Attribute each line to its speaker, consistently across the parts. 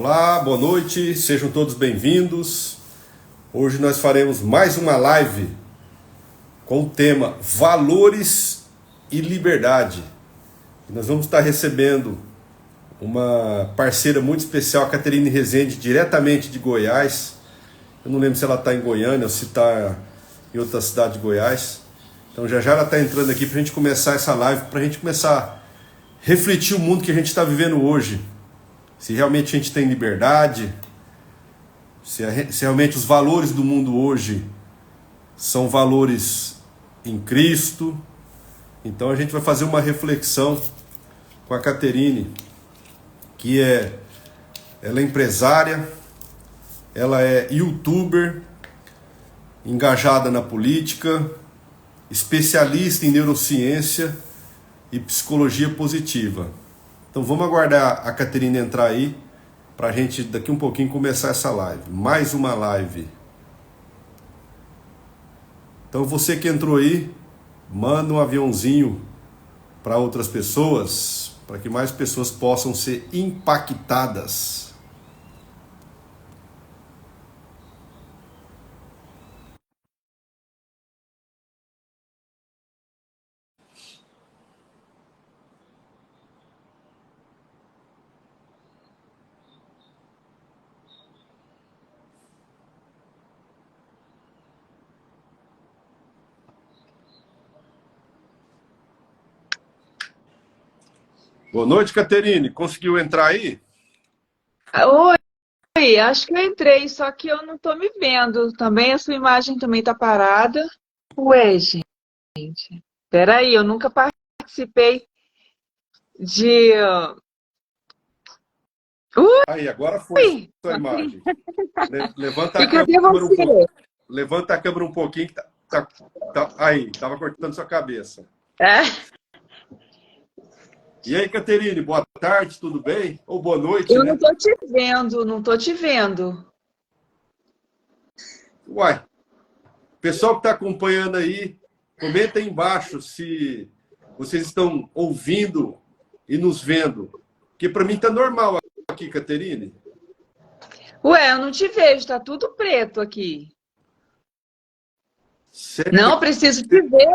Speaker 1: Olá, boa noite, sejam todos bem-vindos. Hoje nós faremos mais uma live com o tema Valores e Liberdade. Nós vamos estar recebendo uma parceira muito especial, a Caterine Rezende, diretamente de Goiás. Eu não lembro se ela está em Goiânia ou se está em outra cidade de Goiás. Então já ela está entrando aqui para a gente começar essa live, para a gente começar a refletir o mundo que a gente está vivendo hoje. Se realmente a gente tem liberdade, se realmente os valores do mundo hoje são valores em Cristo. Então a gente vai fazer uma reflexão com a Caterine, ela é empresária, ela é youtuber, engajada na política, especialista em neurociência e psicologia positiva. Então vamos aguardar a Caterine entrar aí para a gente daqui um pouquinho começar essa live. Mais uma live. Então você que entrou aí, manda um aviãozinho para outras pessoas, para que mais pessoas possam ser impactadas. Boa noite, Caterine. Conseguiu entrar aí?
Speaker 2: Oi, acho que eu entrei, só que eu não tô me vendo. Também a sua imagem também tá parada. Ué, gente, peraí, eu nunca participei de.
Speaker 1: Aí, agora foi
Speaker 2: Ui!
Speaker 1: sua imagem. Levanta
Speaker 2: E
Speaker 1: a
Speaker 2: cadê
Speaker 1: câmera um
Speaker 2: você?
Speaker 1: pouquinho. Levanta a câmera um pouquinho que aí, tava cortando sua cabeça.
Speaker 2: É,
Speaker 1: E aí, Caterine, boa tarde, tudo bem? Ou boa noite,
Speaker 2: eu
Speaker 1: né?
Speaker 2: não tô te vendo, não tô te vendo.
Speaker 1: Uai, pessoal que está acompanhando aí, comenta aí embaixo se vocês estão ouvindo e nos vendo. Porque para mim tá normal aqui, Caterine.
Speaker 2: Ué, eu não te vejo, tá tudo preto aqui.
Speaker 1: Sério?
Speaker 2: Não, preciso te ver.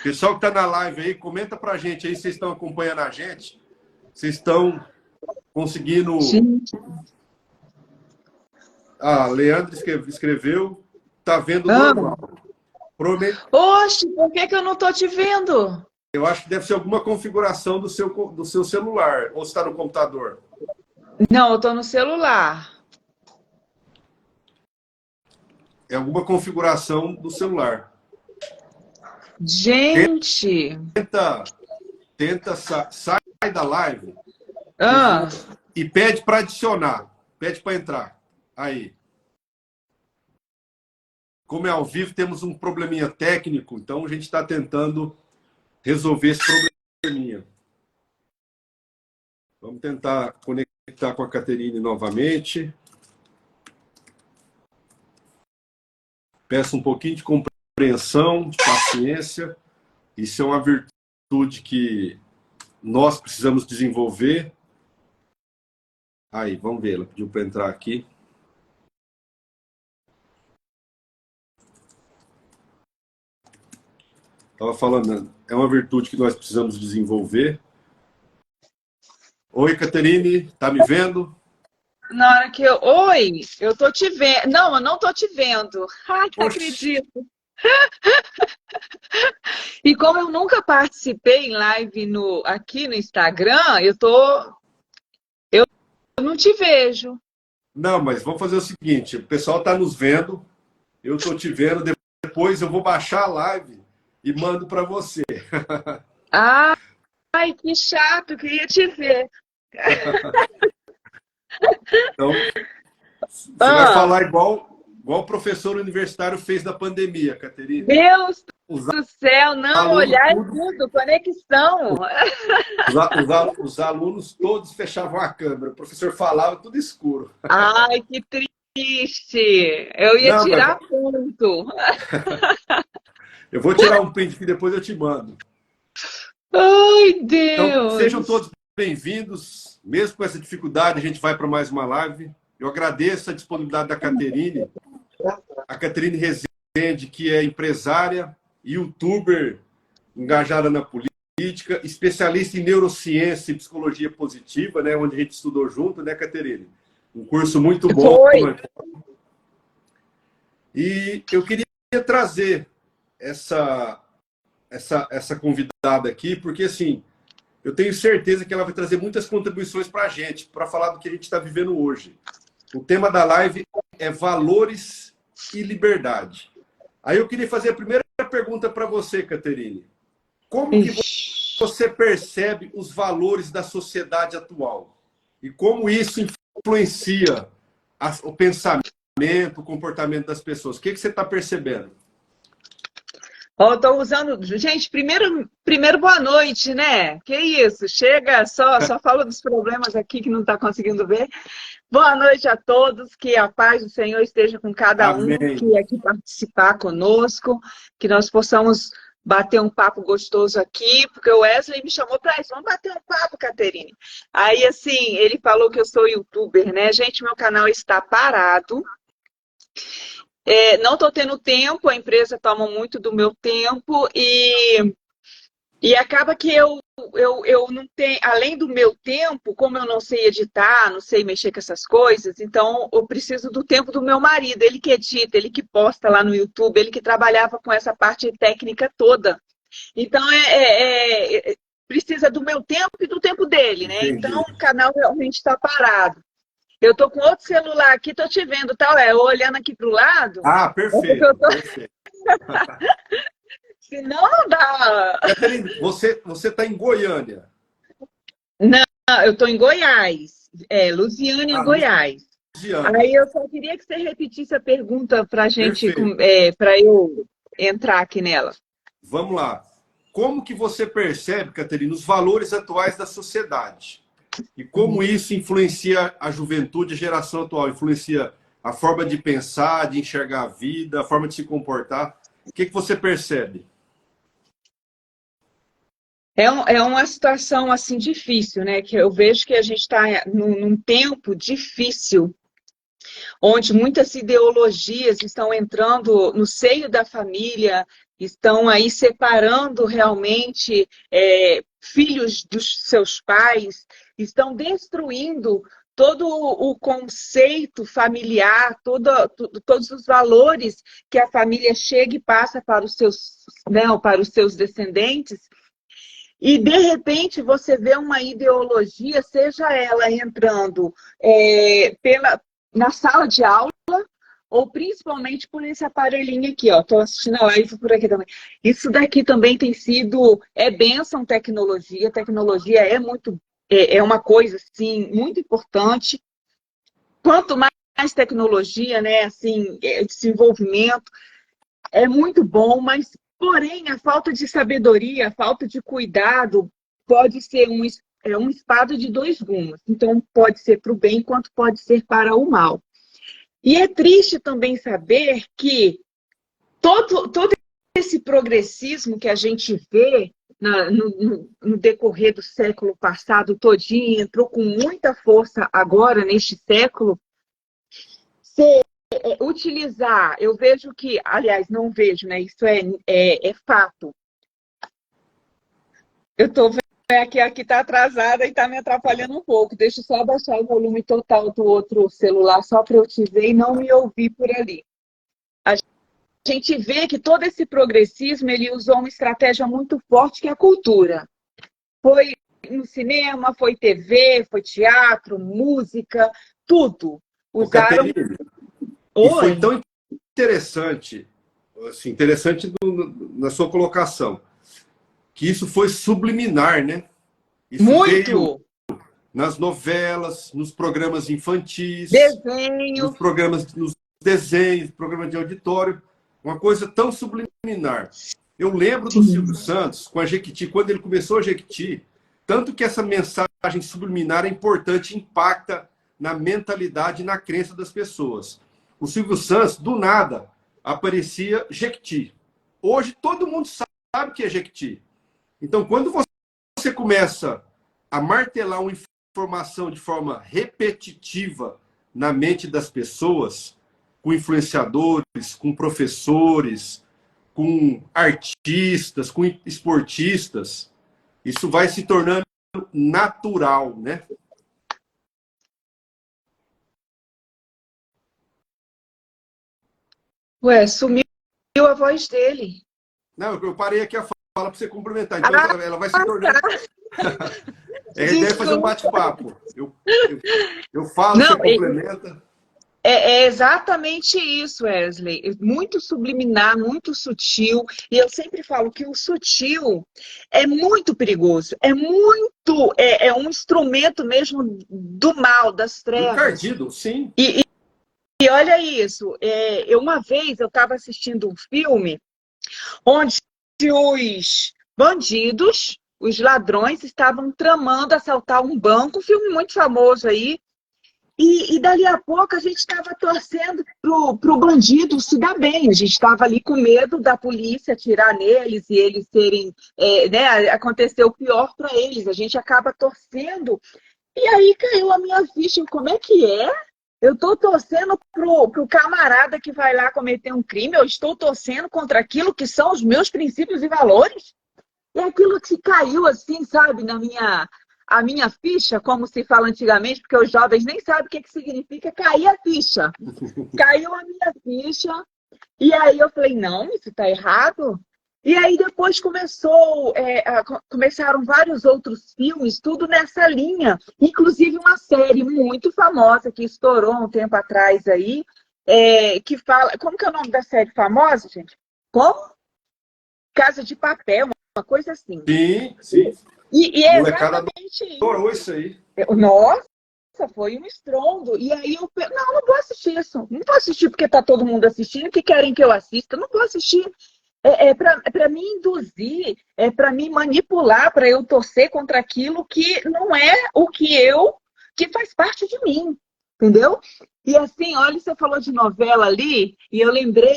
Speaker 1: Pessoal que está na live aí, comenta pra gente aí se vocês estão acompanhando a gente. Vocês estão conseguindo.
Speaker 2: Gente.
Speaker 1: Ah, Leandro escreveu, tá vendo
Speaker 2: Ah.
Speaker 1: normal.
Speaker 2: Oxe, por que que eu não tô te vendo?
Speaker 1: Eu acho que deve ser alguma configuração do seu celular, ou está no computador.
Speaker 2: Não, eu tô no celular.
Speaker 1: É alguma configuração do celular.
Speaker 2: Gente.
Speaker 1: Sai da live
Speaker 2: Ah.
Speaker 1: e pede para adicionar, pede para entrar. Aí. Como é ao vivo, temos um probleminha técnico, então a gente está tentando resolver esse probleminha. Vamos tentar conectar com a Caterine novamente. Peço um pouquinho de compreensão, de paciência. Isso é uma virtude que nós precisamos desenvolver. Aí, vamos ver. Ela pediu para entrar aqui. Estava falando, é uma virtude que nós precisamos desenvolver. Oi, Caterine, tá me vendo?
Speaker 2: Na hora que eu. Oi, eu tô te vendo. Não, eu não tô te vendo. Ai, não acredito. E como eu nunca participei em live aqui no Instagram, eu não te vejo.
Speaker 1: Não, mas vamos fazer o seguinte: o pessoal está nos vendo, eu estou te vendo, depois eu vou baixar a live e mando para você.
Speaker 2: Ai, que chato, queria te ver.
Speaker 1: Então, você vai falar igual o professor universitário fez na pandemia, Caterine.
Speaker 2: Deus
Speaker 1: Os
Speaker 2: do céu, não,
Speaker 1: alunos,
Speaker 2: olhar é tudo, conexão.
Speaker 1: os alunos todos fechavam a câmera, o professor falava tudo escuro.
Speaker 2: Ai, que triste. Eu ia
Speaker 1: Não,
Speaker 2: tirar ponto.
Speaker 1: eu vou tirar um print que depois eu te mando.
Speaker 2: Ai,
Speaker 1: Então, sejam
Speaker 2: Deus.
Speaker 1: todos bem-vindos. Mesmo com essa dificuldade, a gente vai para mais uma live. Eu agradeço a disponibilidade da Caterine, a Caterine Rezende, que é empresária, youtuber, engajada na política, especialista em neurociência e psicologia positiva, né, onde a gente estudou junto, né, Caterine? Um curso muito bom.
Speaker 2: Foi.
Speaker 1: E eu queria trazer essa convidada aqui, porque assim, eu tenho certeza que ela vai trazer muitas contribuições para a gente, para falar do que a gente está vivendo hoje. O tema da live é valores e liberdade. Aí eu queria fazer a primeira pergunta para você, Caterine. Como que você percebe os valores da sociedade atual? E como isso influencia o pensamento, o comportamento das pessoas? O que você está percebendo?
Speaker 2: Eu estou usando... Gente, primeiro boa noite, né? Que isso? Chega, só fala dos problemas aqui que não está conseguindo ver. Boa noite a todos, que a paz do Senhor esteja com cada um que aqui participar conosco, que nós possamos bater um papo gostoso aqui, porque o Wesley me chamou para isso. Vamos bater um papo, Caterine. Aí, assim, ele falou que eu sou youtuber, né? Gente, meu canal está parado. Não estou tendo tempo, a empresa toma muito do meu tempo e acaba que eu não tenho, além do meu tempo, como eu não sei editar, não sei mexer com essas coisas, então eu preciso do tempo do meu marido, ele que edita, ele que posta lá no YouTube, ele que trabalhava com essa parte técnica toda. Então, precisa do meu tempo e do tempo dele, né?
Speaker 1: Entendi.
Speaker 2: Então, o canal realmente está parado. Eu tô com outro celular aqui, tô te vendo, tal, olhando aqui pro lado.
Speaker 1: Ah, perfeito, perfeito.
Speaker 2: Senão não dá.
Speaker 1: Caterine, você está em Goiânia?
Speaker 2: Não, eu tô em Goiás. Lusiânia, Goiás.
Speaker 1: Lusiânia.
Speaker 2: Aí eu só queria que você repetisse a pergunta pra gente,
Speaker 1: Perfeito.
Speaker 2: para eu entrar aqui nela.
Speaker 1: Vamos lá. Como que você percebe, Caterine, os valores atuais da sociedade? E como isso influencia a juventude, a geração atual? Influencia a forma de pensar, de enxergar a vida, a forma de se comportar? O que você percebe?
Speaker 2: É uma situação assim difícil, né? Que eu vejo que a gente está num tempo difícil, onde muitas ideologias estão entrando no seio da família, estão aí separando realmente filhos dos seus pais, estão destruindo todo o conceito familiar, todos os valores que a família chega e passa para os seus descendentes. E, de repente, você vê uma ideologia, seja ela entrando na sala de aula, ou principalmente por esse aparelhinho aqui, ó. Estou assistindo a live por aqui também. Isso daqui também tem sido... bênção tecnologia. Tecnologia é uma coisa, assim, muito importante. Quanto mais tecnologia, né, assim, desenvolvimento, é muito bom, mas... Porém, a falta de sabedoria, a falta de cuidado pode ser uma espada de dois gumes. Então, pode ser para o bem, quanto pode ser para o mal. E é triste também saber que todo esse progressismo que a gente vê no decorrer do século passado todinho, entrou com muita força agora, neste século, utilizar, eu vejo que, aliás, não vejo, né? Isso é fato. Eu estou vendo que aqui está atrasada e está me atrapalhando um pouco. Deixa eu só abaixar o volume total do outro celular, só para eu te ver e não me ouvir por ali. A gente vê que todo esse progressismo, ele usou uma estratégia muito forte, que é a cultura. Foi no cinema, foi TV, foi teatro, música, tudo. Usaram...
Speaker 1: E foi tão interessante, assim, na sua colocação, que isso foi subliminar, né? Isso
Speaker 2: muito!
Speaker 1: Veio nas novelas, nos programas infantis,
Speaker 2: desenho,
Speaker 1: nos desenhos, programas de auditório, uma coisa tão subliminar. Eu lembro do Silvio Santos com a Jequiti, quando ele começou a Jequiti, tanto que essa mensagem subliminar é importante, impacta na mentalidade e na crença das pessoas. O Silvio Santos, do nada, aparecia Jequiti. Hoje, todo mundo sabe o que é Jequiti. Então, quando você começa a martelar uma informação de forma repetitiva na mente das pessoas, com influenciadores, com professores, com artistas, com esportistas, isso vai se tornando natural, né?
Speaker 2: Ué, sumiu a voz dele.
Speaker 1: Não, eu parei aqui a fala para você complementar. Então,
Speaker 2: Ah,
Speaker 1: ela vai se tornando... A ideia é fazer um bate-papo. Eu falo, você
Speaker 2: não,
Speaker 1: complementa.
Speaker 2: é exatamente isso, Wesley. Muito subliminar, muito sutil. E eu sempre falo que o sutil é muito perigoso. É um instrumento mesmo do mal, das
Speaker 1: Do
Speaker 2: trevas.
Speaker 1: encardido, sim.
Speaker 2: E olha isso, uma vez eu estava assistindo um filme onde os bandidos, os ladrões, estavam tramando assaltar um banco, um filme muito famoso aí, e dali a pouco a gente estava torcendo pro bandido se dar bem, a gente estava ali com medo da polícia atirar neles e eles serem, né, acontecer o pior para eles, a gente acaba torcendo, e aí caiu a minha ficha, como é que é? Eu estou torcendo pro camarada que vai lá cometer um crime, eu estou torcendo contra aquilo que são os meus princípios e valores. E aquilo que caiu assim, sabe, a minha ficha, como se fala antigamente, porque os jovens nem sabem o que significa cair a ficha. Caiu a minha ficha, e aí eu falei, não, isso está errado. E aí depois começaram vários outros filmes, tudo nessa linha. Inclusive uma série muito famosa que estourou um tempo atrás aí, que fala... Como que é o nome da série famosa, gente? Como? Casa de Papel, uma coisa assim.
Speaker 1: Sim, sim.
Speaker 2: E é
Speaker 1: Molecada
Speaker 2: exatamente isso.
Speaker 1: adorou isso aí.
Speaker 2: Nossa, foi um estrondo. E aí não vou assistir isso. Não vou assistir porque está todo mundo assistindo, que querem que eu assista. Não vou assistir. Para me induzir, para me manipular, para eu torcer contra aquilo que não é que faz parte de mim, entendeu? E assim, olha, você falou de novela ali, e eu lembra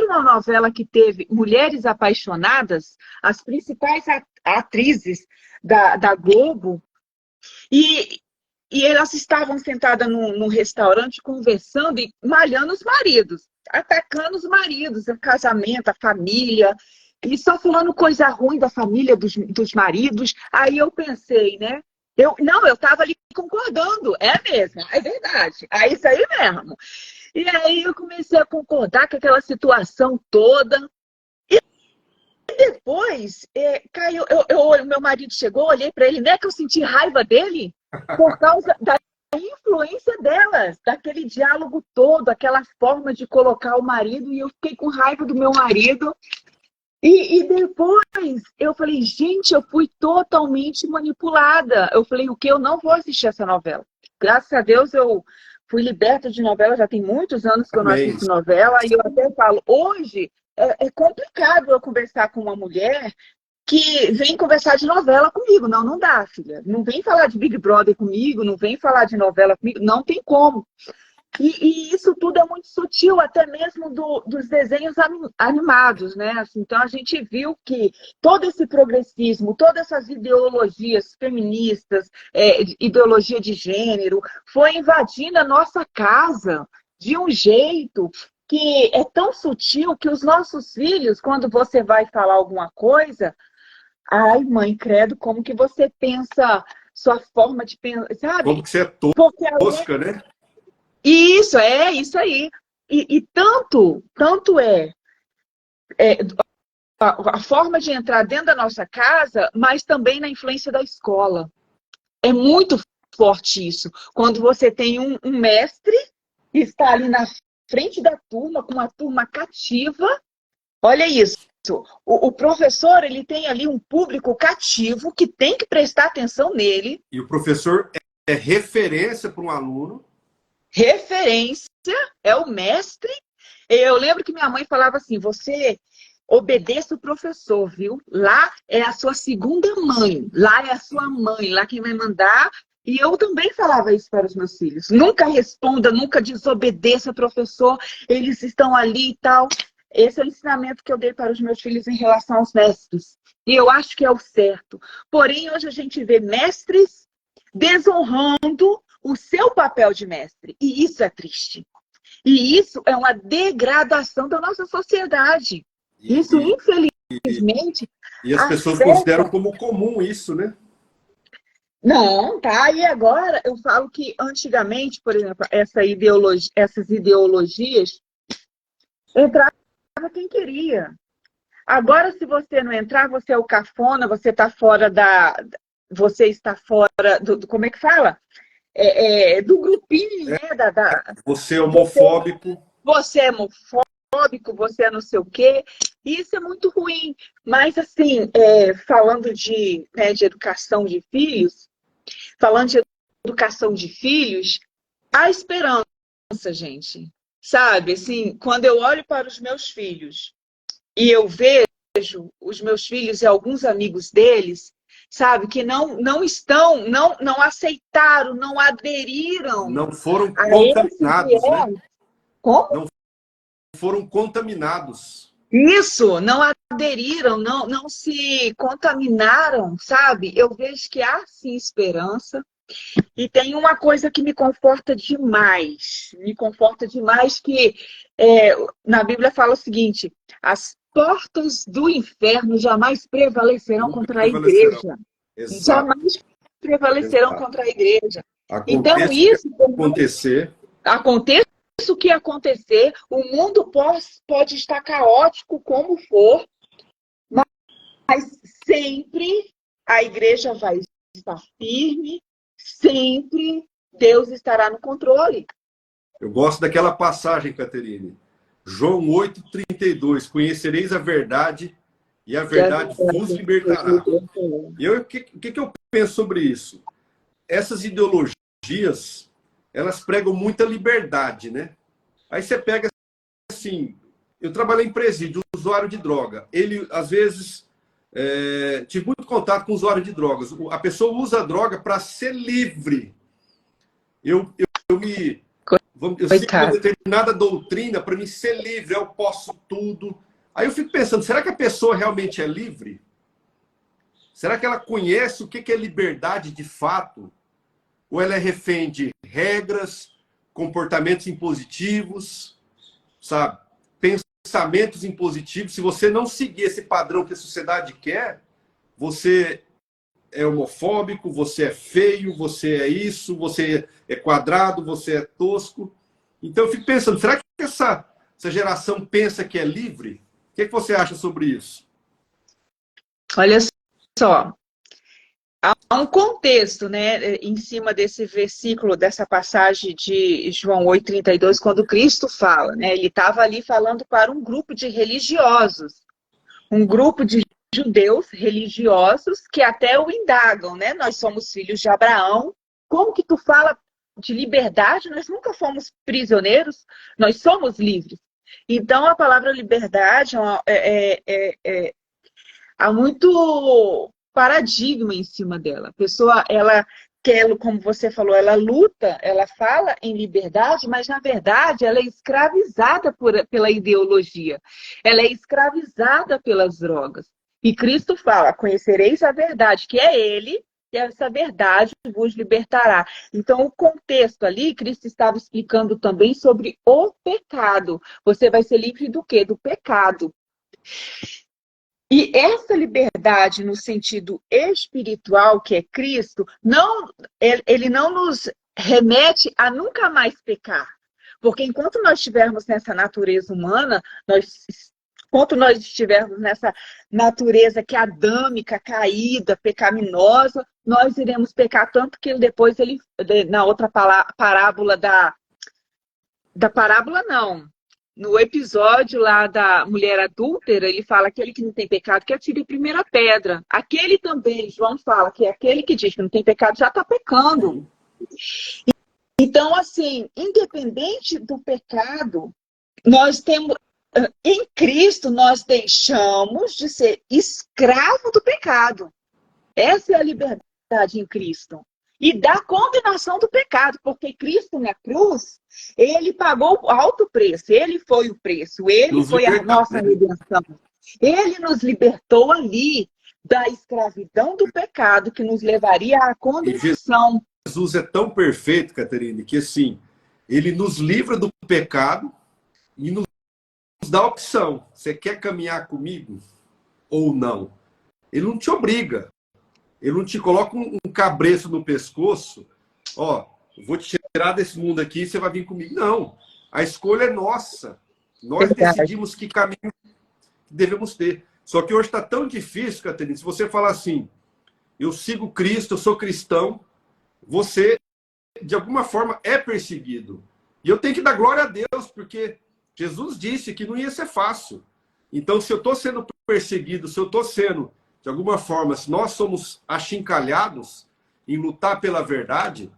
Speaker 2: uma novela que teve Mulheres Apaixonadas, as principais atrizes da Globo, e, e elas estavam sentadas num restaurante conversando e malhando os maridos, atacando os maridos, o casamento, a família, e só falando coisa ruim da família, dos maridos. Aí eu pensei, né? Eu estava ali concordando, é mesmo, é verdade, é isso aí mesmo. E aí eu comecei a concordar com aquela situação toda. Depois, caiu, o meu marido chegou, olhei para ele, né, que eu senti raiva dele por causa da influência delas, daquele diálogo todo, aquela forma de colocar o marido, e eu fiquei com raiva do meu marido. E depois eu falei, gente, eu fui totalmente manipulada. Eu falei, o que? Eu não vou assistir essa novela. Graças a Deus eu fui liberta de novela, já tem muitos anos que eu não
Speaker 1: Amém.
Speaker 2: assisto novela, e eu até falo, hoje é complicado eu conversar com uma mulher que vem conversar de novela comigo. Não, não dá, filha. Não vem falar de Big Brother comigo, não vem falar de novela comigo, não tem como. E isso tudo é muito sutil, até mesmo dos desenhos animados, né? Assim, então a gente viu que todo esse progressismo, todas essas ideologias feministas, ideologia de gênero, foi invadindo a nossa casa de um jeito que é tão sutil que os nossos filhos, quando você vai falar alguma coisa, ai, mãe, credo, como que você pensa, sua forma de pensar, sabe?
Speaker 1: Como que você é tosca, né?
Speaker 2: Isso, isso aí. E tanto a forma de entrar dentro da nossa casa, mas também na influência da escola. É muito forte isso. Quando você tem um mestre que está ali na frente da turma, com uma turma cativa, olha isso. O professor, ele tem ali um público cativo que tem que prestar atenção nele.
Speaker 1: E o professor é referência para um aluno.
Speaker 2: Referência, é o mestre. Eu lembro que minha mãe falava assim, você obedeça o professor, viu? Lá é a sua segunda mãe, lá é a sua mãe, lá quem vai mandar. E eu também falava isso para os meus filhos. Nunca responda, nunca desobedeça o professor, eles estão ali e tal. esse é o ensinamento que eu dei para os meus filhos em relação aos mestres. E eu acho que é o certo. Porém, hoje a gente vê mestres desonrando o seu papel de mestre. E isso é triste. E isso é uma degradação da nossa sociedade. Isso, infelizmente,
Speaker 1: e as pessoas
Speaker 2: afeta...
Speaker 1: consideram como comum isso, né?
Speaker 2: Não, tá. E agora eu falo que antigamente, por exemplo, essas ideologias entrava quem queria. Agora, se você não entrar, você é o cafona, você está fora você está fora como é que fala? Do grupinho, né?
Speaker 1: Você é homofóbico.
Speaker 2: Você é homofóbico, você é não sei o quê. Isso é muito ruim. Mas, assim, falando né, de educação de filhos, há esperança, gente. Sabe, assim, quando eu olho para os meus filhos e eu vejo os meus filhos e alguns amigos deles, sabe, que não aceitaram, não aderiram
Speaker 1: Não foram
Speaker 2: a esse
Speaker 1: contaminados, né?
Speaker 2: viés. Como?
Speaker 1: Não foram contaminados.
Speaker 2: Isso, não aderiram, não se contaminaram, sabe? Eu vejo que há sim esperança. E tem uma coisa que me conforta demais, que na Bíblia fala o seguinte: as portas do inferno jamais prevalecerão
Speaker 1: Nunca
Speaker 2: contra a
Speaker 1: prevalecerão.
Speaker 2: igreja.
Speaker 1: Exato.
Speaker 2: Jamais prevalecerão
Speaker 1: Exato.
Speaker 2: contra a igreja. Então,
Speaker 1: Aconteça
Speaker 2: isso,
Speaker 1: o que acontecer.
Speaker 2: aconteça o que acontecer, o mundo pode estar caótico como for, mas sempre a igreja vai estar firme, sempre Deus estará no controle.
Speaker 1: Eu gosto daquela passagem, Caterine. João 8,32. Conhecereis a verdade e a verdade vos libertará. E o que eu penso sobre isso? Essas ideologias, elas pregam muita liberdade, né? Aí você pega assim, eu trabalhei em presídio, usuário de droga. Ele, às vezes, tive muito contato com usuário de drogas. A pessoa usa a droga para ser livre. Eu sigo uma determinada doutrina para me ser livre, eu posso tudo. Aí eu fico pensando, será que a pessoa realmente é livre? Será que ela conhece o que é liberdade de fato? Ou ela é refém de regras, comportamentos impositivos, sabe? Pensamentos impositivos. Se você não seguir esse padrão que a sociedade quer, você é homofóbico, você é feio, você é isso, você é quadrado, você é tosco. Então eu fico pensando, será que essa geração pensa que é livre? O que você acha sobre isso?
Speaker 2: Olha só, há um contexto, né, em cima desse versículo, dessa passagem de João 8,32, quando Cristo fala, né, ele estava ali falando para um grupo de religiosos, um grupo de judeus religiosos que até o indagam, né, nós somos filhos de Abraão, como que tu fala de liberdade? Nós nunca fomos prisioneiros, nós somos livres. Então, a palavra liberdade há muito paradigma em cima dela. A pessoa, ela quer, como você falou, ela luta, ela fala em liberdade, mas na verdade ela é escravizada pela ideologia. Ela é escravizada pelas drogas. E Cristo fala: conhecereis a verdade, que é Ele, e essa verdade vos libertará. Então, o contexto ali, Cristo estava explicando também sobre o pecado. Você vai ser livre do quê? Do pecado. E essa liberdade no sentido espiritual, que é Cristo, ele não nos remete a nunca mais pecar. Porque enquanto nós estivermos nessa natureza humana, enquanto nós estivermos nessa natureza que é adâmica, caída, pecaminosa, nós iremos pecar tanto que depois na outra parábola da parábola não. No episódio lá da mulher adúltera, ele fala: aquele que não tem pecado que atire a primeira pedra. Aquele também, João fala, que aquele que diz que não tem pecado já está pecando. Então, assim, independente do pecado, nós temos, em Cristo, nós deixamos de ser escravo do pecado. Essa é a liberdade em Cristo. e da condenação do pecado, porque Cristo na cruz, ele pagou alto preço, ele foi o preço, ele
Speaker 1: Nos
Speaker 2: foi a
Speaker 1: libertar,
Speaker 2: nossa
Speaker 1: né?
Speaker 2: redenção. Ele nos libertou ali da escravidão do pecado que nos levaria à
Speaker 1: E
Speaker 2: condenação.
Speaker 1: Jesus é tão perfeito, Caterine, que assim, ele nos livra do pecado e nos dá a opção. Você quer caminhar comigo ou não? Ele não te obriga. Ele não te coloca um cabreço no pescoço. Ó, vou te tirar desse mundo aqui e você vai vir comigo. Não. A escolha é nossa. Nós
Speaker 2: Verdade.
Speaker 1: decidimos que caminho devemos ter. Só que hoje está tão difícil, Caterine, se você falar assim, eu sigo Cristo, eu sou cristão, você, de alguma forma, é perseguido. E eu tenho que dar glória a Deus, porque Jesus disse que não ia ser fácil. Então, se eu estou sendo perseguido, se eu estou sendo, de alguma forma, se nós somos achincalhados em lutar pela verdade,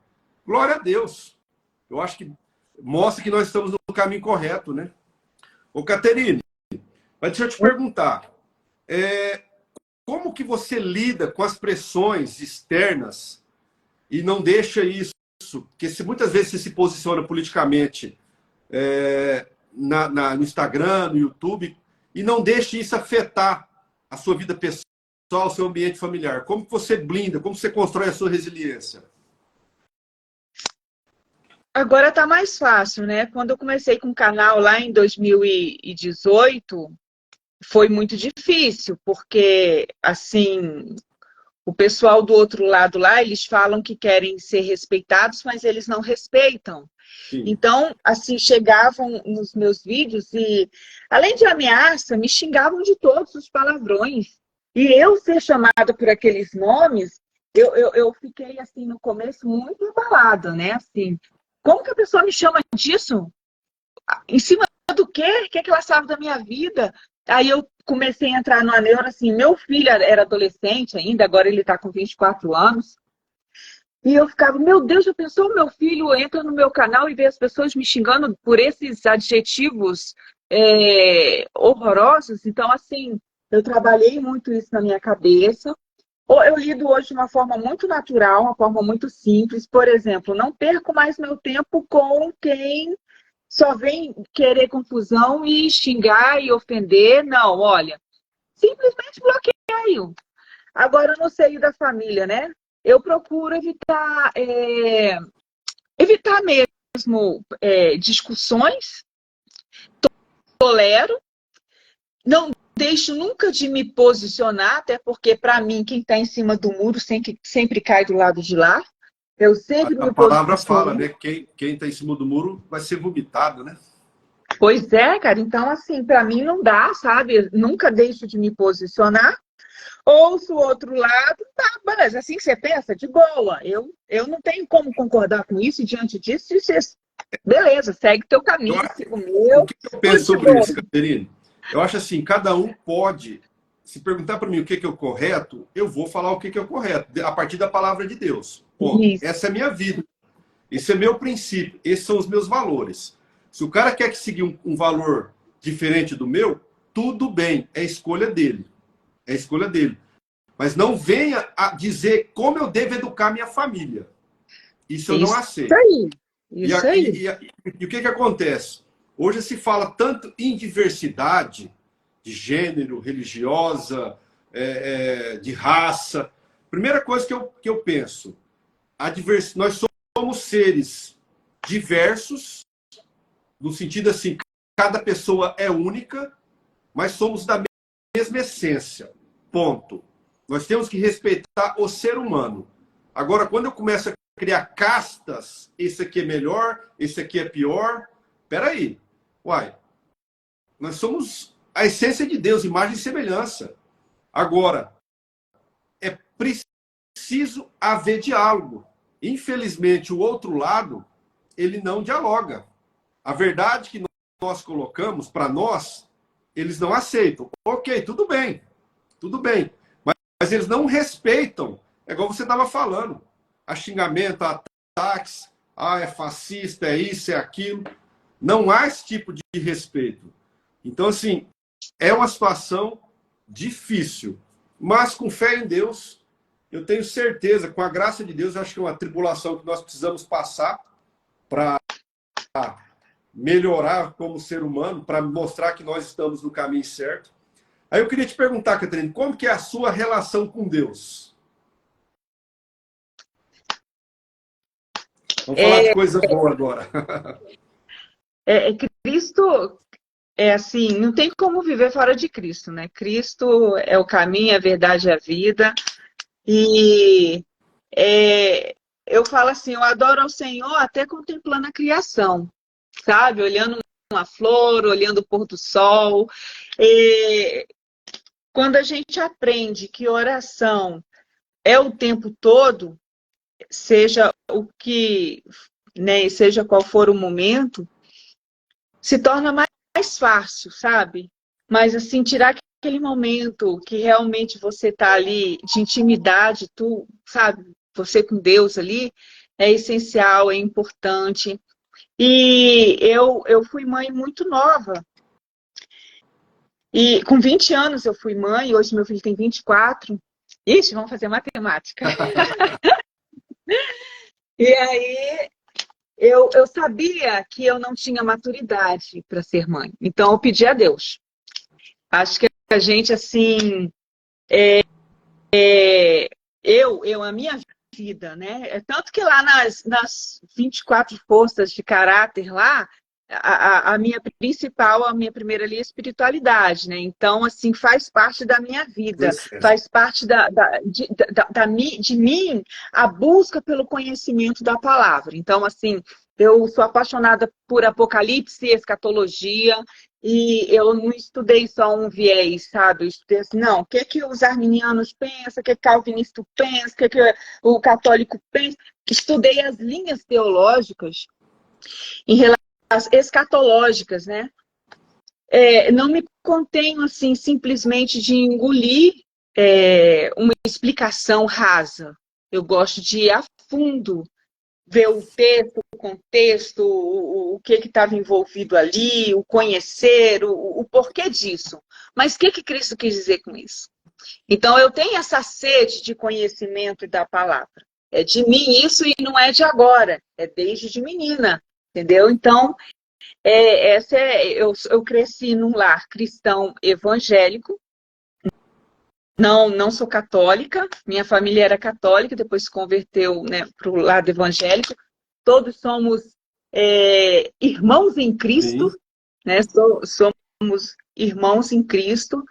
Speaker 1: glória a Deus. Eu acho que mostra que nós estamos no caminho correto, né? Ô, Caterine, mas deixa eu te perguntar, como que você lida com as pressões externas e não deixa isso, porque se muitas vezes você se posiciona politicamente no Instagram, no YouTube, e não deixa isso afetar a sua vida pessoal, o seu ambiente familiar. Como que você blinda, como você constrói a sua resiliência?
Speaker 2: Agora está mais fácil, né? Quando eu comecei com o canal lá em 2018, foi muito difícil, porque, assim, o pessoal do outro lado lá, eles falam que querem ser respeitados, mas eles não respeitam.
Speaker 1: Sim.
Speaker 2: Então, assim, chegavam nos meus vídeos e, além de ameaça, me xingavam de todos os palavrões. E eu ser chamada por aqueles nomes, eu fiquei, assim, no começo muito abalada, né? Assim, como que a pessoa me chama disso? Em cima do quê? O que é que ela sabe da minha vida? Aí eu comecei a entrar numa neura, assim, meu filho era adolescente ainda, agora ele está com 24 anos. E eu ficava, meu Deus, já pensou, meu filho entra no meu canal e vê as pessoas me xingando por esses adjetivos horrorosos? Então, assim, eu trabalhei muito isso na minha cabeça. Eu lido hoje de uma forma muito natural, uma forma muito simples. Por exemplo, não perco mais meu tempo com quem só vem querer confusão e xingar e ofender. Não, olha, simplesmente bloqueio. Agora, no seio da família, né? Eu procuro evitar mesmo discussões, tolero, não deixo nunca de me posicionar, até porque, para mim, quem está em cima do muro sempre cai do lado de lá. Eu sempre
Speaker 1: A
Speaker 2: me
Speaker 1: palavra fala,
Speaker 2: posiciono.
Speaker 1: né? Quem está em cima do muro vai ser vomitado, né?
Speaker 2: Pois é, cara. Então, assim, para mim não dá, sabe? Nunca deixo de me posicionar. Ouço o outro lado, tá, beleza, assim que você pensa, de boa. Eu não tenho como concordar com isso, e diante disso, beleza, segue teu
Speaker 1: Eu,
Speaker 2: caminho, sigo o
Speaker 1: o
Speaker 2: meu,
Speaker 1: que eu
Speaker 2: tudo
Speaker 1: penso
Speaker 2: de
Speaker 1: sobre
Speaker 2: boa.
Speaker 1: isso, Caterine? Eu acho assim, cada um pode, se perguntar para mim o que é o correto, eu vou falar o que é o correto, a partir da palavra de Deus. Ponto.
Speaker 2: Isso,
Speaker 1: Essa é a minha vida. Esse é meu princípio. Esses são os meus valores. Se o cara quer seguir um valor diferente do meu, tudo bem. É escolha dele. É escolha dele. Mas não venha a dizer como eu devo educar minha família. Isso eu não
Speaker 2: isso
Speaker 1: aceito.
Speaker 2: aí,
Speaker 1: E,
Speaker 2: isso aí.
Speaker 1: e o que acontece? Hoje se fala tanto em diversidade de gênero, religiosa, de raça. Primeira coisa que eu penso, nós somos seres diversos, no sentido assim, cada pessoa é única, mas somos da mesma essência. Ponto. Nós temos que respeitar o ser humano. Agora, quando eu começo a criar castas, esse aqui é melhor, esse aqui é pior, peraí. Uai, nós somos a essência de Deus, imagem e semelhança. Agora, é preciso haver diálogo. Infelizmente, o outro lado, ele não dialoga. A verdade que nós colocamos para nós, eles não aceitam. Ok, tudo bem, tudo bem. Mas eles não respeitam. É igual você estava falando. A xingamento, a ataques, é fascista, é isso, é aquilo. Não há esse tipo de respeito. Então, assim, é uma situação difícil. Mas com fé em Deus, eu tenho certeza, com a graça de Deus, eu acho que é uma tribulação que nós precisamos passar para melhorar como ser humano, para mostrar que nós estamos no caminho certo. Aí eu queria te perguntar, Catarina, como que é a sua relação com Deus? Vamos falar de coisa boa agora.
Speaker 2: Cristo é assim, não tem como viver fora de Cristo, né? Cristo é o caminho, a verdade e a vida. E eu falo assim, eu adoro ao Senhor até contemplando a criação, sabe? Olhando uma flor, olhando o pôr do sol. E quando a gente aprende que oração é o tempo todo, seja o que, né, seja qual for o momento, se torna mais fácil, sabe? Mas assim, tirar aquele momento que realmente você tá ali de intimidade, tu, sabe? Você com Deus ali, é essencial, é importante. E eu fui mãe muito nova. E com 20 anos eu fui mãe, hoje meu filho tem 24. Ixi, vamos fazer matemática. E aí eu sabia que eu não tinha maturidade para ser mãe. Então eu pedi a Deus. Acho que a gente, assim, a minha vida, né? É tanto que lá nas 24 forças de caráter lá, a minha principal, a minha primeira ali é espiritualidade, né? Então, assim, faz parte da minha vida,
Speaker 1: Pois é.
Speaker 2: faz parte de mim a busca pelo conhecimento da palavra. Então, assim, eu sou apaixonada por Apocalipse e escatologia, e eu não estudei só um viés, sabe? Eu estudei assim, não, o que que os arminianos pensam, o que calvinista pensa, o que o católico pensa. Estudei as linhas teológicas em relação às escatológicas, né? Não me contenho, assim, simplesmente de engolir uma explicação rasa. Eu gosto de ir a fundo, ver o texto, o contexto, o que estava envolvido ali, o conhecer, o porquê disso. Mas o que Cristo quis dizer com isso? Então, eu tenho essa sede de conhecimento da palavra. É de mim isso e não é de agora, é desde de menina, entendeu? Então, eu cresci num lar cristão evangélico, não sou católica, minha família era católica, depois se converteu, né, para o lado evangélico. Todos somos irmãos em Cristo,
Speaker 1: Sim.
Speaker 2: né? Somos irmãos em Cristo,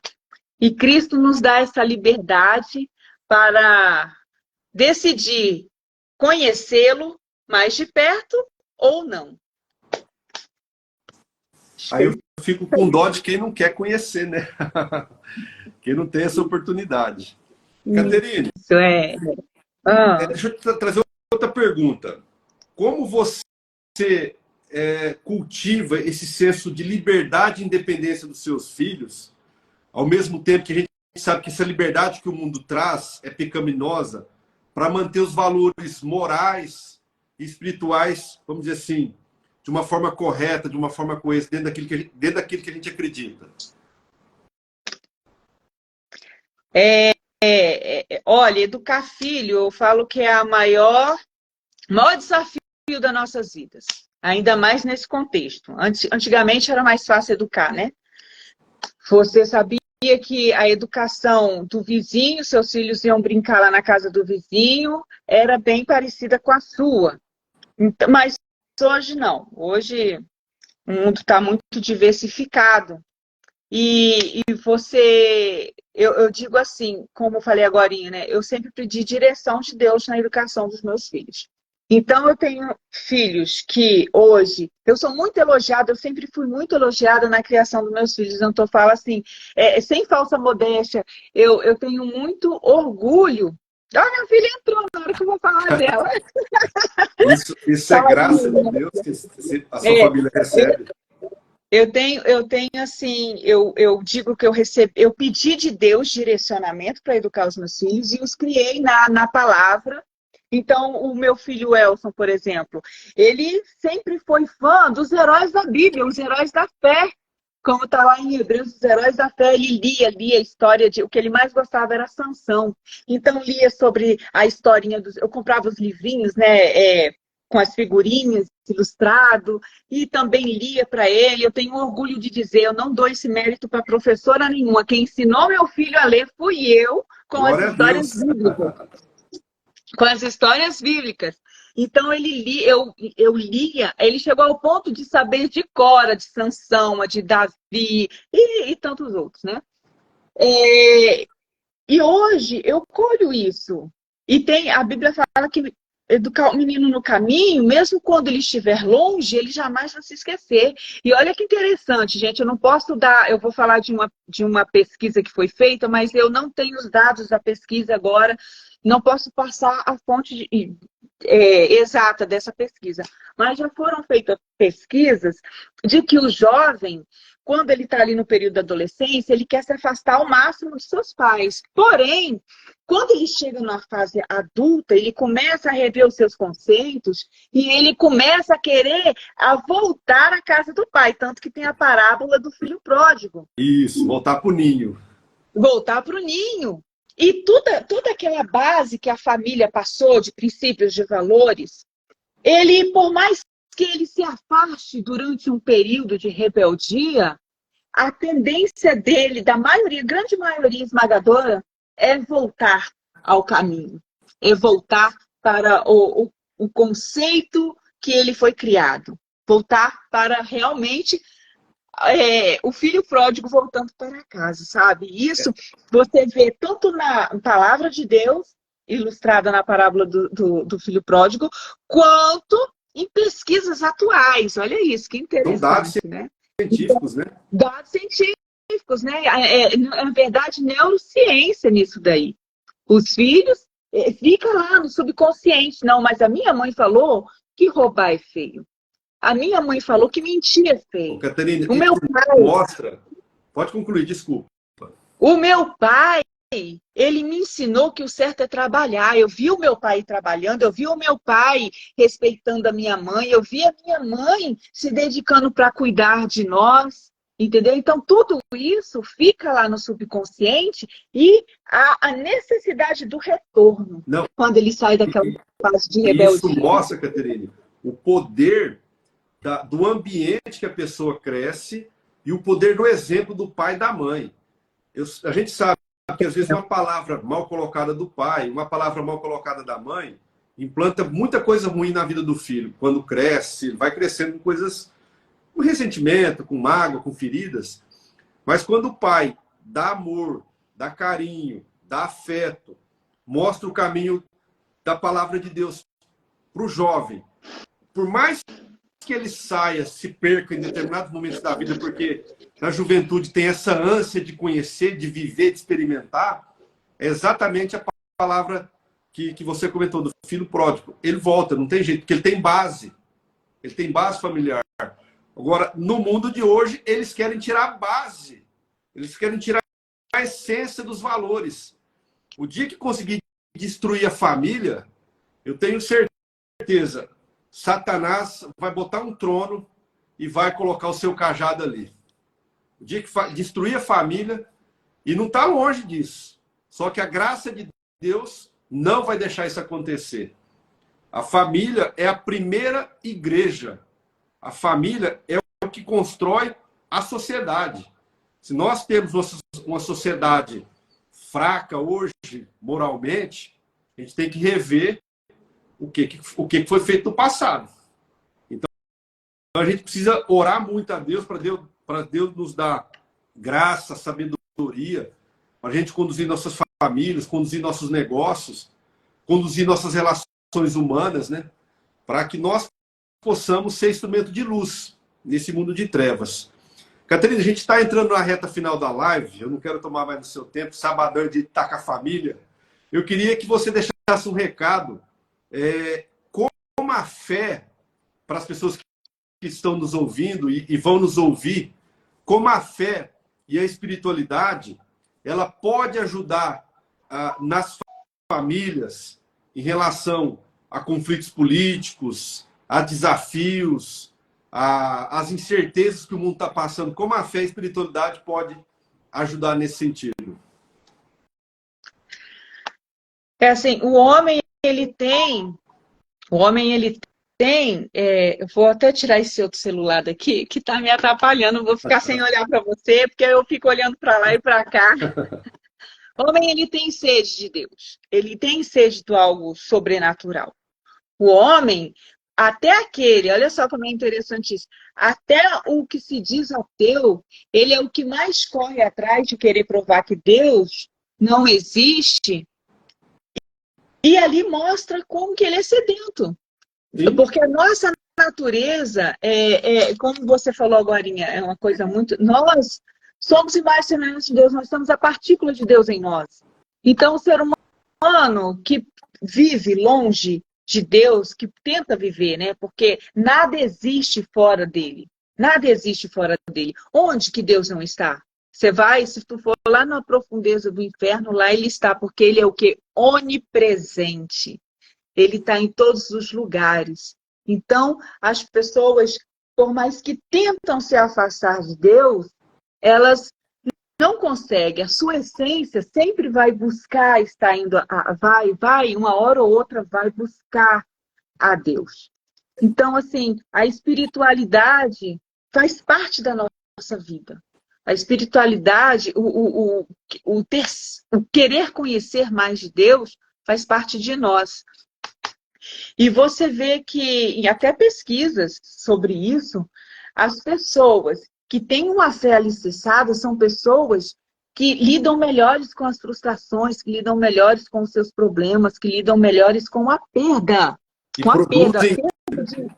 Speaker 2: e Cristo nos dá essa liberdade para decidir conhecê-lo mais de perto ou não.
Speaker 1: Aí eu fico com dó de quem não quer conhecer, né? Quem não tem essa oportunidade. Caterine,
Speaker 2: Isso é. Ah.
Speaker 1: deixa eu te trazer outra pergunta. Como você cultiva esse senso de liberdade e independência dos seus filhos, ao mesmo tempo que a gente sabe que essa liberdade que o mundo traz é pecaminosa, para manter os valores morais e espirituais, vamos dizer assim, de uma forma correta, de uma forma coesa, dentro daquilo que a gente acredita?
Speaker 2: Olha, educar filho, eu falo que é o maior desafio das nossas vidas. Ainda mais nesse contexto. Antigamente era mais fácil educar, né? Você sabia que a educação do vizinho, seus filhos iam brincar lá na casa do vizinho, era bem parecida com a sua. Mas hoje não. Hoje o mundo está muito diversificado. E eu digo assim, como eu falei agora, né? Eu sempre pedi direção de Deus na educação dos meus filhos. Então, eu tenho filhos que hoje, eu sou muito elogiada, eu sempre fui muito elogiada na criação dos meus filhos. Então, eu falo assim, sem falsa modéstia, eu tenho muito orgulho. Olha, minha filha entrou na hora que eu vou falar dela.
Speaker 1: Isso é graça de Deus que a sua família recebe.
Speaker 2: Eu tenho assim, eu digo que eu pedi de Deus direcionamento para educar os meus filhos e os criei na palavra. Então, o meu filho Elson, por exemplo, ele sempre foi fã dos heróis da Bíblia, os heróis da fé. Como está lá em Hebreus, os heróis da fé, ele lia a história de... O que ele mais gostava era Sansão. Então, lia sobre a historinha dos... Eu comprava os livrinhos, né, com as figurinhas, ilustrado, e também lia para ele. Eu tenho orgulho de dizer, eu não dou esse mérito para professora nenhuma. Quem ensinou meu filho a ler fui eu, com as
Speaker 1: Glória a
Speaker 2: histórias
Speaker 1: Deus.
Speaker 2: bíblicas. Com as histórias bíblicas. Então eu lia, ele chegou ao ponto de saber de Cora, de Sansão, a de Davi e tantos outros, né? E hoje eu colho isso. E a Bíblia fala que educar o menino no caminho, mesmo quando ele estiver longe, ele jamais vai se esquecer. E olha que interessante, gente, eu não posso dar, eu vou falar de uma pesquisa que foi feita, mas eu não tenho os dados da pesquisa agora, não posso passar a fonte exata dessa pesquisa. Mas já foram feitas pesquisas de que o jovem, quando ele está ali no período da adolescência, ele quer se afastar ao máximo de seus pais. Porém, quando ele chega na fase adulta, ele começa a rever os seus conceitos e ele começa a querer voltar à casa do pai. Tanto que tem a parábola do filho pródigo.
Speaker 1: Isso, voltar para o ninho.
Speaker 2: Voltar para o ninho. E toda aquela base que a família passou de princípios, de valores, ele, por mais que ele se afaste durante um período de rebeldia, a tendência dele, da maioria, grande maioria esmagadora, é voltar ao caminho, é voltar para o conceito que ele foi criado, voltar para realmente o filho pródigo voltando para casa, sabe? Isso você vê tanto na palavra de Deus, ilustrada na parábola do filho pródigo, quanto em pesquisas atuais. Olha isso, que interessante,
Speaker 1: São dados
Speaker 2: né?
Speaker 1: científicos, né?
Speaker 2: Dados científicos, né? Na verdade, neurociência nisso daí. Os filhos, fica lá no subconsciente. Não, mas a minha mãe falou que roubar é feio. A minha mãe falou que mentir é feio.
Speaker 1: Catarina,
Speaker 2: O meu pai...
Speaker 1: mostra... Pode concluir, desculpa.
Speaker 2: O meu pai, ele me ensinou que o certo é trabalhar. Eu vi o meu pai trabalhando, eu vi o meu pai respeitando a minha mãe, eu vi a minha mãe se dedicando para cuidar de nós, entendeu? Então, tudo isso fica lá no subconsciente e a necessidade do retorno,
Speaker 1: Não.
Speaker 2: quando ele sai daquela fase de
Speaker 1: rebeldia.
Speaker 2: rebeldia.
Speaker 1: Isso mostra, Catarina, o poder do ambiente que a pessoa cresce e o poder do exemplo do pai e da mãe. A gente sabe que, às vezes, uma palavra mal colocada do pai, uma palavra mal colocada da mãe, implanta muita coisa ruim na vida do filho. Quando cresce, vai crescendo com coisas, com ressentimento, com mágoa, com feridas. Mas quando o pai dá amor, dá carinho, dá afeto, mostra o caminho da palavra de Deus para o jovem, por mais que ele saia, se perca em determinados momentos da vida, porque na juventude tem essa ânsia de conhecer, de viver, de experimentar, é exatamente a palavra que você comentou, do filho pródigo. Ele volta, não tem jeito, porque ele tem base familiar. Agora, no mundo de hoje, eles querem tirar a base, eles querem tirar a essência dos valores. O dia que conseguir destruir a família, eu tenho certeza, Satanás vai botar um trono e vai colocar o seu cajado ali. O dia que destruir a família, e não está longe disso. Só que a graça de Deus não vai deixar isso acontecer. A família é a primeira igreja. A família é o que constrói a sociedade. Se nós temos uma sociedade fraca hoje, moralmente, a gente tem que rever o que foi feito no passado. Então, a gente precisa orar muito a Deus para Deus nos dar graça, sabedoria, para a gente conduzir nossas famílias, conduzir nossos negócios, conduzir nossas relações humanas, né? Para que nós possamos ser instrumento de luz nesse mundo de trevas. Catarina, a gente está entrando na reta final da live, eu não quero tomar mais do seu tempo, sabadão de estar com a família. Eu queria que você deixasse um recado, como a fé, para as pessoas que estão nos ouvindo e vão nos ouvir, como a fé e a espiritualidade, ela pode ajudar nas famílias em relação a conflitos políticos, a desafios, as incertezas que o mundo está passando, como a fé e a espiritualidade pode ajudar nesse sentido?
Speaker 2: É assim, o homem ele tem, eu vou até tirar esse outro celular daqui, que está me atrapalhando, vou ficar sem olhar para você, porque eu fico olhando para lá e para cá. O homem, ele tem sede de Deus, ele tem sede de algo sobrenatural. O homem, até aquele, olha só como é interessante isso, até o que se diz ateu, ele é o que mais corre atrás de querer provar que Deus não existe, e ali mostra como que ele é sedento.
Speaker 1: Sim.
Speaker 2: Porque a nossa natureza, como você falou agora, é uma coisa muito... Nós somos imagem e semelhança de Deus, nós temos a partícula de Deus em nós. Então, o ser humano que vive longe de Deus, que tenta viver, né? Porque nada existe fora dele. Nada existe fora dele. Onde que Deus não está? Você vai, se tu for lá na profundeza do inferno, lá ele está, porque ele é o quê? Onipresente. Ele está em todos os lugares. Então, as pessoas, por mais que tentam se afastar de Deus, elas não conseguem. A sua essência sempre vai buscar estar indo, uma hora ou outra vai buscar a Deus. Então, assim, a espiritualidade faz parte da nossa vida. A espiritualidade, o querer conhecer mais de Deus faz parte de nós. E você vê que, em até pesquisas sobre isso, as pessoas que têm uma fé alicerçada são pessoas que lidam melhores com as frustrações, que lidam melhores com os seus problemas, que lidam melhores com a perda.
Speaker 1: E
Speaker 2: Com a perda.
Speaker 1: produzem...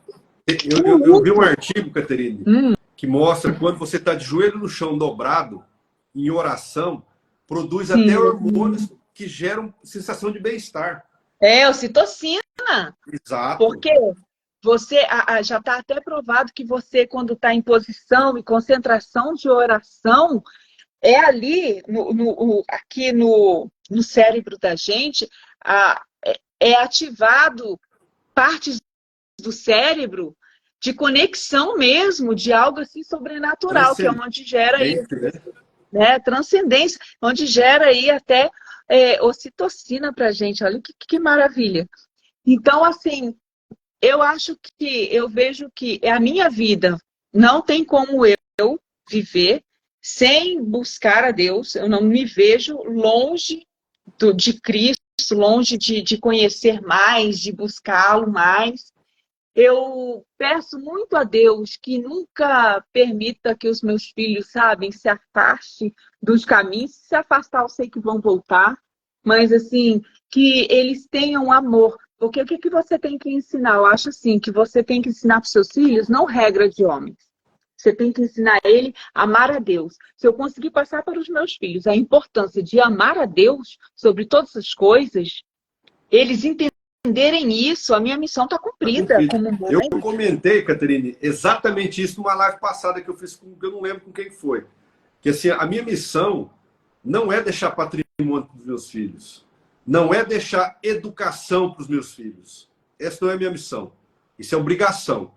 Speaker 1: Eu vi um artigo, Caterine, que mostra que quando você está de joelho no chão dobrado, em oração, produz até hormônios que geram sensação de bem-estar.
Speaker 2: Ocitocina.
Speaker 1: Exato.
Speaker 2: Porque você já está até provado que você, quando está em posição e concentração de oração, é ali, aqui no cérebro da gente, é ativado partes do cérebro de conexão mesmo, de algo assim sobrenatural, que é onde gera aí, né? Transcendência, onde gera aí até ocitocina pra gente. Olha que maravilha. Então, assim, eu vejo que a minha vida não tem como eu viver sem buscar a Deus. Eu não me vejo longe de Cristo, longe de conhecer mais, de buscá-lo mais. Eu peço muito a Deus que nunca permita que os meus filhos, sabem, se afastem dos caminhos. Se afastar, eu sei que vão voltar, mas assim, que eles tenham amor. Porque o que você tem que ensinar? Eu acho assim, que você tem que ensinar para os seus filhos, não regra de homens. Você tem que ensinar ele a amar a Deus. Se eu conseguir passar para os meus filhos a importância de amar a Deus sobre todas as coisas, eles entenderem isso, a minha missão está cumprida. Como mãe.
Speaker 1: Eu comentei, Caterine, exatamente isso numa live passada que eu fiz com, eu não lembro com quem foi. Que assim, a minha missão não é deixar patrimônio para os meus filhos. Não é deixar educação para os meus filhos. Essa não é a minha missão. Isso é obrigação.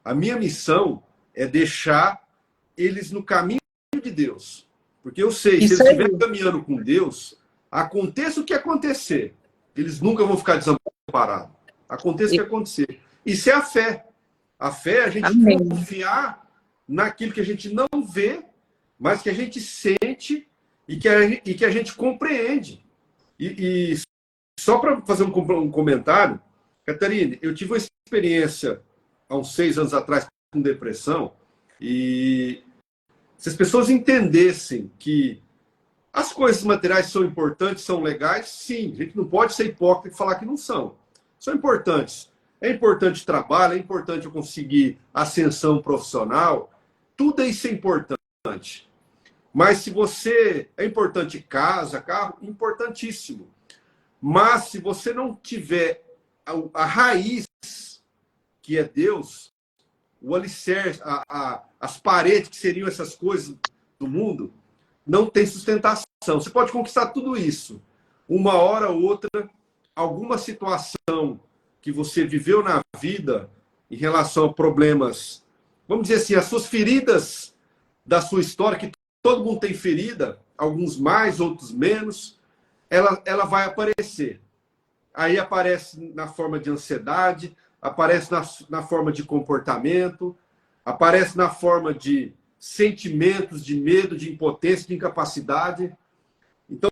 Speaker 1: A minha missão é deixar eles no caminho de Deus. Porque eu sei, se eles estiverem caminhando com Deus, aconteça o que acontecer, eles nunca vão ficar desamparados. Aconteça o que acontecer. Isso é a fé. A fé é a gente confiar naquilo que a gente não vê, mas que a gente sente e que a gente compreende. E só para fazer um comentário, Catarina, eu tive uma experiência há uns 6 anos atrás com depressão, e se as pessoas entendessem que as coisas materiais são importantes, são legais, sim, a gente não pode ser hipócrita e falar que não são. São importantes. É importante trabalho, é importante eu conseguir ascensão profissional, tudo isso é importante. Mas se você... É importante casa, carro, importantíssimo. Mas se você não tiver a raiz, que é Deus, o alicerce, as paredes que seriam essas coisas do mundo, não tem sustentação. Você pode conquistar tudo isso. Uma hora ou outra, alguma situação que você viveu na vida em relação a problemas vamos dizer assim, as suas feridas da sua história, que todo mundo tem ferida, alguns mais, outros menos, ela vai aparecer. Aí aparece na forma de ansiedade, aparece na forma de comportamento, aparece na forma de sentimentos de medo, de impotência, de incapacidade. Então,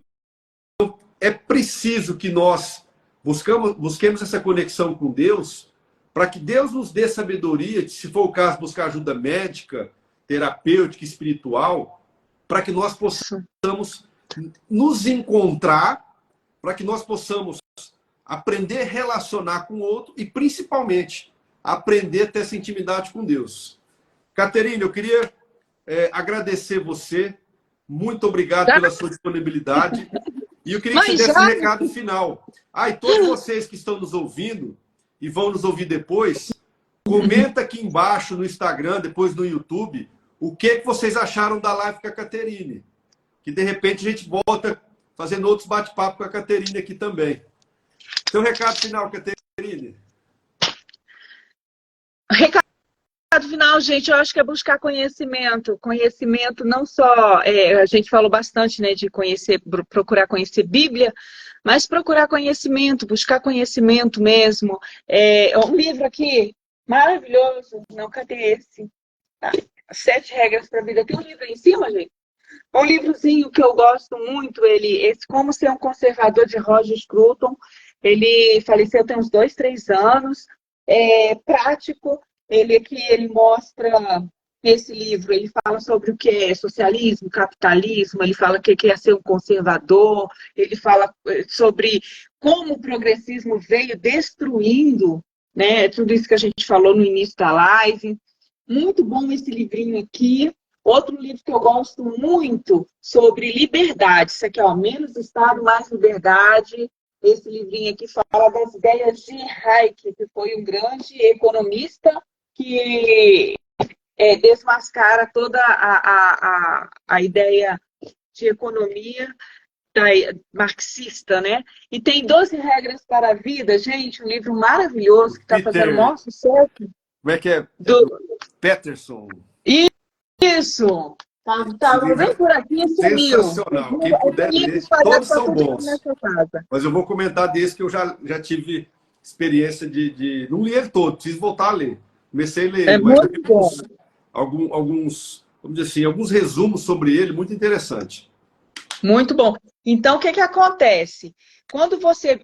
Speaker 1: é preciso que nós busquemos essa conexão com Deus, para que Deus nos dê sabedoria, se for o caso, buscar ajuda médica, terapêutica, espiritual, para que nós possamos nos encontrar, para que nós possamos aprender a relacionar com o outro e, principalmente, aprender a ter essa intimidade com Deus. Caterine, eu queria agradecer você. Muito obrigado pela sua disponibilidade. E eu queria que você desse um recado final. E todos vocês que estão nos ouvindo e vão nos ouvir depois, comenta aqui embaixo no Instagram, depois no YouTube, o que vocês acharam da live com a Caterine. Que, de repente, a gente volta fazendo outros bate-papos com a Caterine aqui também. Seu recado final, Caterine.
Speaker 2: Recado final, gente, eu acho que é buscar conhecimento. Conhecimento não só, a gente falou bastante, né, de conhecer, procurar conhecer Bíblia, mas procurar conhecimento, buscar conhecimento mesmo. Um livro aqui, maravilhoso. Não, cadê esse? 7 regras para a vida. Tem um livro aí em cima, gente? Um livrozinho que eu gosto muito, esse Como Ser um Conservador, de Roger Scruton. Ele faleceu tem uns 2, 3 anos. Prático. Ele mostra, esse livro, ele fala sobre o que é socialismo, capitalismo, ele fala o que é ser um conservador, ele fala sobre como o progressismo veio destruindo, né, tudo isso que a gente falou no início da live. Muito bom esse livrinho aqui. Outro livro que eu gosto muito, sobre liberdade. Isso aqui, Menos Estado, Mais Liberdade. Esse livrinho aqui fala das ideias de Hayek, que foi um grande economista que desmascara toda a ideia de economia marxista, né? E tem 12 regras para a vida, gente, um livro maravilhoso que está fazendo o maior sucesso.
Speaker 1: Como é que é? Peterson.
Speaker 2: Isso! Estava bem por aqui,
Speaker 1: sensacional. Quem puder ler, todos são bons. Mas eu vou comentar desse que eu já tive experiência de... Não li ele todo, preciso voltar a ler. Comecei a ler, mas alguns, vamos dizer assim, alguns resumos sobre ele, muito interessante.
Speaker 2: Muito bom. Então, o que acontece? Quando você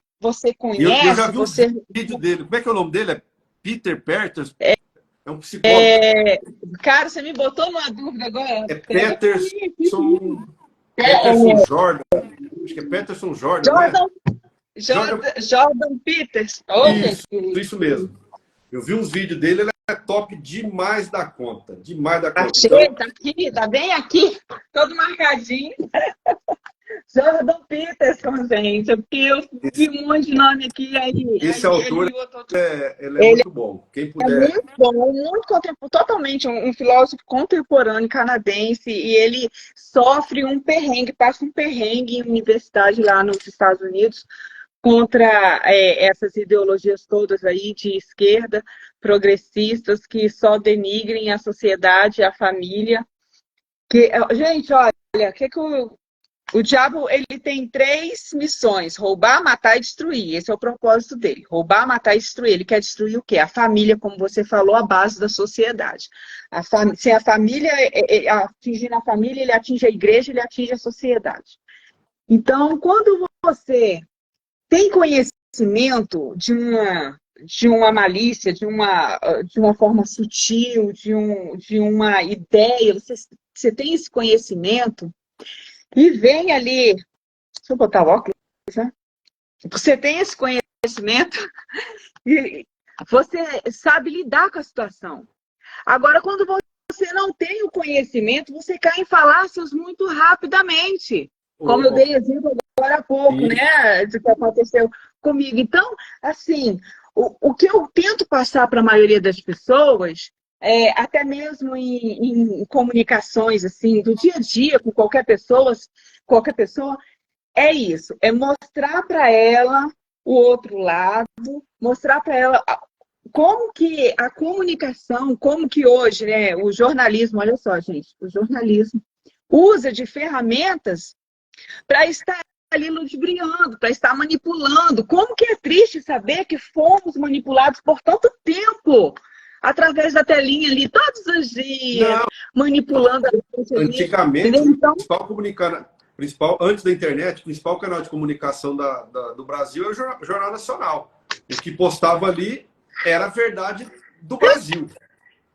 Speaker 2: conhece...
Speaker 1: Eu já vi um vídeo dele. Como é que é o nome dele? É Peter Peterson? É um psicólogo.
Speaker 2: Cara, você me botou numa dúvida agora.
Speaker 1: É Peterson Jordan. Acho que é Peterson Jordan,
Speaker 2: Jordan Peterson.
Speaker 1: Isso mesmo. Eu vi uns vídeos dele, ele é top demais da conta. Demais da conta.
Speaker 2: Achei, tá aqui, tá bem aqui, todo marcadinho. Jordan Peterson, gente, porque eu vi um monte de nome aqui.
Speaker 1: Esse autor ele é muito bom. Quem puder.
Speaker 2: É muito bom, muito totalmente um filósofo contemporâneo canadense, e ele sofre um perrengue, passa um perrengue em universidade lá nos Estados Unidos, contra essas ideologias todas aí de esquerda, progressistas, que só denigrem a sociedade, a família. Gente, olha, o diabo, ele tem 3 missões: roubar, matar e destruir. Esse é o propósito dele. Roubar, matar e destruir. Ele quer destruir o quê? A família, como você falou, a base da sociedade. Se a família, atingir a família, ele atinge a igreja, ele atinge a sociedade. Então, quando você tem conhecimento de uma malícia, de uma forma sutil, de uma ideia, você tem esse conhecimento, e vem ali, deixa eu botar o óculos, né? Você tem esse conhecimento e você sabe lidar com a situação. Agora, quando você não tem o conhecimento, você cai em falácias muito rapidamente. Como eu dei exemplo agora há pouco, né? Do que aconteceu comigo. Então, assim, o que eu tento passar para a maioria das pessoas, até mesmo em comunicações, assim, do dia a dia, com qualquer pessoa, é isso. É mostrar para ela o outro lado, mostrar para ela como que a comunicação, como que hoje, né, o jornalismo, olha só, gente, o jornalismo usa de ferramentas para estar ali ludibriando, para estar manipulando. Como que é triste saber que fomos manipulados por tanto tempo, através da telinha ali, todos os dias,
Speaker 1: Não,
Speaker 2: manipulando a gente ali,
Speaker 1: antigamente,
Speaker 2: entendeu? Então,
Speaker 1: antes da internet, o principal canal de comunicação do Brasil é o Jornal Nacional. O que postava ali era a verdade do Brasil.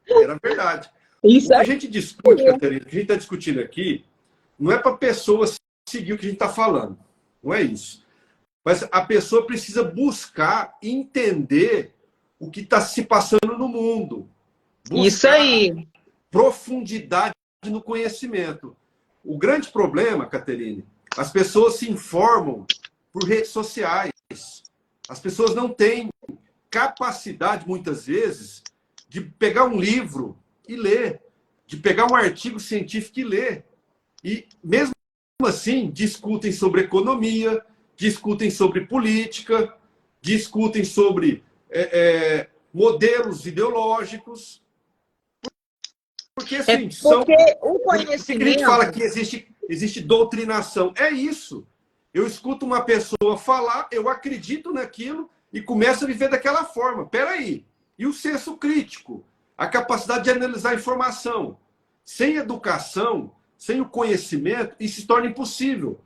Speaker 1: Era a verdade. O
Speaker 2: isso
Speaker 1: que a
Speaker 2: aí.
Speaker 1: gente discute, Catarina, o que a gente está discutindo aqui, não é para a pessoa seguir o que a gente está falando. Não é isso. Mas a pessoa precisa buscar entender o que está se passando no mundo.
Speaker 2: Isso
Speaker 1: Buscar
Speaker 2: aí.
Speaker 1: profundidade no conhecimento. O grande problema, Caterine, as pessoas se informam por redes sociais. As pessoas não têm capacidade, muitas vezes, de pegar um livro e ler, de pegar um artigo científico e ler. E, mesmo assim, discutem sobre economia, discutem sobre política, discutem sobre modelos ideológicos. Porque, assim,
Speaker 2: Porque o
Speaker 1: Por que a gente fala
Speaker 2: conhecimento.
Speaker 1: que existe doutrinação? É isso. Eu escuto uma pessoa falar, eu acredito naquilo e começo a viver daquela forma. Peraí. E o senso crítico? A capacidade de analisar a informação. Sem educação, sem o conhecimento, isso se torna impossível.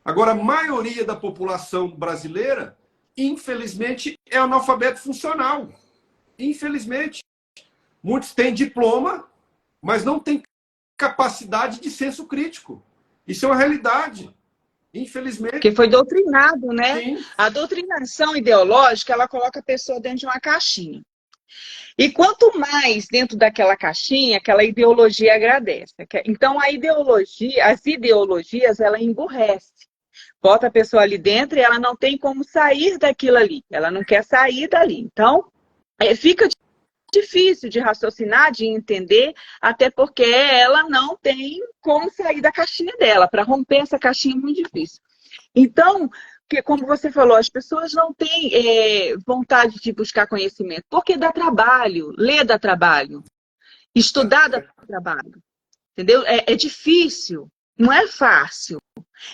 Speaker 1: Agora, a maioria da população brasileira, infelizmente, é analfabeto funcional. Infelizmente. Muitos têm diploma, mas não têm capacidade de senso crítico. Isso é uma realidade. Infelizmente,
Speaker 2: Que foi doutrinado, né?
Speaker 1: sim.
Speaker 2: A doutrinação ideológica, ela coloca a pessoa dentro de uma caixinha. E quanto mais dentro daquela caixinha, aquela ideologia agradece. Então, as ideologias, ela emburrece. Bota a pessoa ali dentro e ela não tem como sair daquilo ali. Ela não quer sair dali. Então, fica difícil de raciocinar, de entender, até porque ela não tem como sair da caixinha dela. Para romper essa caixinha é muito difícil. Então, como você falou, as pessoas não têm vontade de buscar conhecimento, porque dá trabalho, ler dá trabalho, estudar dá trabalho, entendeu? É difícil, não é fácil.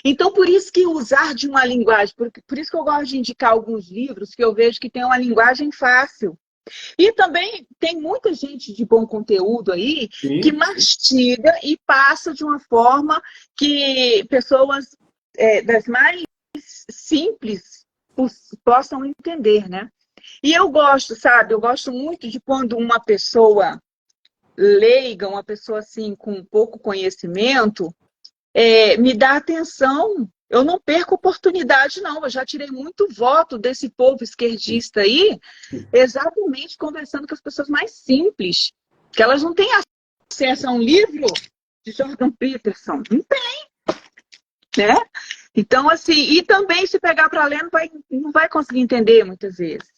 Speaker 2: Então, por isso que usar de uma linguagem, por isso que eu gosto de indicar alguns livros que eu vejo que tem uma linguagem fácil. E também tem muita gente de bom conteúdo aí que
Speaker 1: Sim.
Speaker 2: mastiga e passa de uma forma que pessoas das mais simples possam entender, né? E eu gosto, sabe? Eu gosto muito de quando uma pessoa leiga, uma pessoa assim com pouco conhecimento, me dá atenção. Eu não perco oportunidade, não. Eu já tirei muito voto desse povo esquerdista aí, exatamente conversando com as pessoas mais simples, que elas não têm acesso a um livro de Jordan Peterson. Não tem, né? Então, assim, e também se pegar para ler, não vai conseguir entender muitas vezes.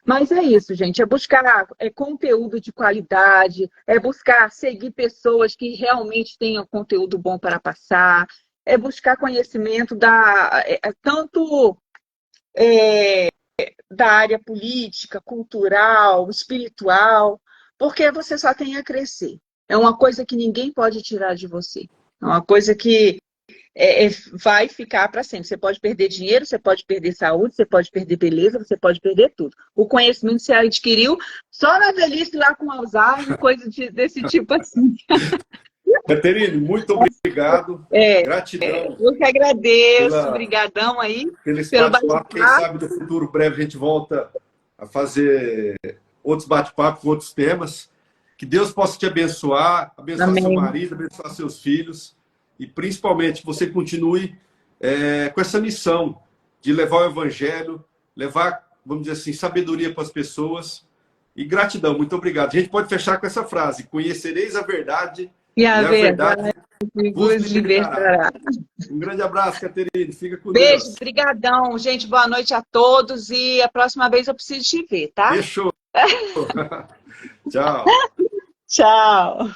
Speaker 2: Mas é isso, gente, é buscar conteúdo de qualidade, é buscar seguir pessoas que realmente tenham conteúdo bom para passar, é buscar conhecimento tanto da área política, cultural, espiritual, porque você só tem a crescer. É uma coisa que ninguém pode tirar de você. É uma coisa que vai ficar para sempre. Você pode perder dinheiro, você pode perder saúde, você pode perder beleza, você pode perder tudo. O conhecimento você adquiriu só na velhice lá com Alzheimer, coisa desse tipo assim.
Speaker 1: Caterine, muito obrigado. Gratidão
Speaker 2: Eu que agradeço.
Speaker 1: pela,
Speaker 2: Obrigadão aí
Speaker 1: pelo esse
Speaker 2: pelo
Speaker 1: bate-papo. Quem
Speaker 2: bate-papo.
Speaker 1: sabe no futuro breve a gente volta a fazer outros bate-papos, outros temas. Que Deus possa te abençoar, abençoar seu
Speaker 2: Amém.
Speaker 1: marido, abençoar seus filhos. E principalmente que você continue com essa missão de levar o evangelho, levar, vamos dizer assim, sabedoria para as pessoas. E gratidão, muito obrigado. A gente pode fechar com essa frase: conhecereis a verdade
Speaker 2: E
Speaker 1: e
Speaker 2: a
Speaker 1: a verdade
Speaker 2: verdade
Speaker 1: vos
Speaker 2: vos
Speaker 1: libertará.
Speaker 2: libertará.
Speaker 1: Um grande abraço, Caterine. Fica com
Speaker 2: Beijo,
Speaker 1: Deus.
Speaker 2: brigadão. Gente, boa noite a todos e a próxima vez eu preciso te ver, tá?
Speaker 1: Fechou. Tchau.
Speaker 2: Tchau.